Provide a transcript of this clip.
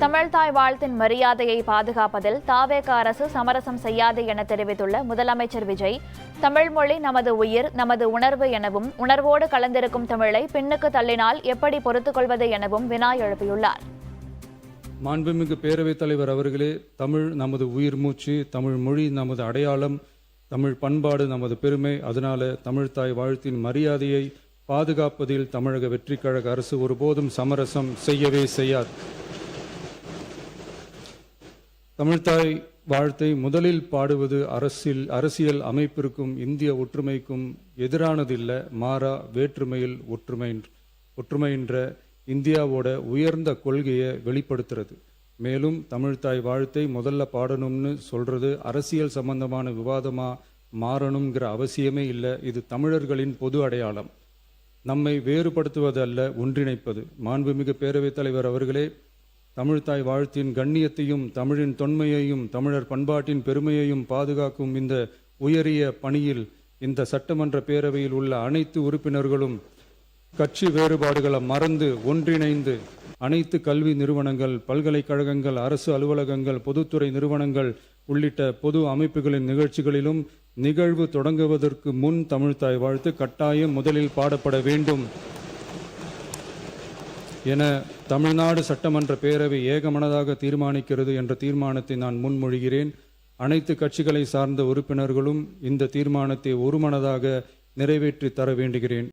தமிழ்தாய் வாழ்த்தின் மரியாதையை பாதுகாப்பதில் தாவேக அரசு சமரசம் செய்யாது என தெரிவித்துள்ள முதலமைச்சர் விஜய், தமிழ் மொழி நமது உயிர், நமது உணர்வு எனவும், உணர்வோடு கலந்திருக்கும் தமிழை பின்னுக்கு தள்ளினால் எப்படி பொறுத்துக்கொள்வது எனவும் வினா எழுப்பியுள்ளார். மாண்புமிகு பேரவைத் தலைவர் அவர்களே, தமிழ் நமது உயிர் மூச்சு, தமிழ் மொழி நமது அடையாளம், தமிழ் பண்பாடு நமது பெருமை. அதனால தமிழ்தாய் வாழ்த்தின் மரியாதையை பாதுகாப்பதில் தமிழக வெற்றிக் கழக அரசு ஒருபோதும் சமரசம் செய்யவே செய்யாது. தமிழ்தாய் வாழ்த்தை முதலில் பாடுவது அரசியல் அமைப்பிற்கும் இந்திய ஒற்றுமைக்கும் எதிரானதில்லை, மாறா வேற்றுமையில் ஒற்றுமைன்ற இந்தியாவோட உயர்ந்த கொள்கையை வெளிப்படுத்துறது. மேலும் தமிழ்தாய் வாழ்த்தை முதல்ல பாடணும்னு சொல்றது அரசியல் சம்பந்தமான விவாதமா மாறணுங்கிற அவசியமே இல்லை. இது தமிழர்களின் பொது அடையாளம். நம்மை வேறுபடுத்துவது அல்ல, ஒன்றிணைப்பது. மாண்புமிகு பேரவைத் தலைவர் அவர்களே, தமிழ்தாய் வாழ்த்தின் கண்ணியத்தையும் தமிழின் தொன்மையையும் தமிழர் பண்பாட்டின் பெருமையையும் பாதுகாக்கும் இந்த உயரிய பணியில் இந்த சட்டமன்ற பேரவையில் உள்ள அனைத்து உறுப்பினர்களும் கட்சி வேறுபாடுகளை மறந்து ஒன்றிணைந்து அனைத்து கல்வி நிறுவனங்கள், பல்கலைக்கழகங்கள், அரசு அலுவலகங்கள், பொதுத்துறை நிறுவனங்கள் உள்ளிட்ட பொது அமைப்புகளின் நிகழ்ச்சிகளிலும் நிகழ்வு தொடங்குவதற்கு முன் தமிழ்தாய் வாழ்த்து கட்டாயம் முதலில் பாடப்பட வேண்டும் என தமிழ்நாடு சட்டமன்ற பேரவை ஏகமனதாக தீர்மானிக்கிறது என்ற தீர்மானத்தை நான் முன்மொழிகிறேன். அனைத்து கட்சிகளை சார்ந்த உறுப்பினர்களும் இந்த தீர்மானத்தை ஒருமனதாக நிறைவேற்றி தர வேண்டுகிறேன்.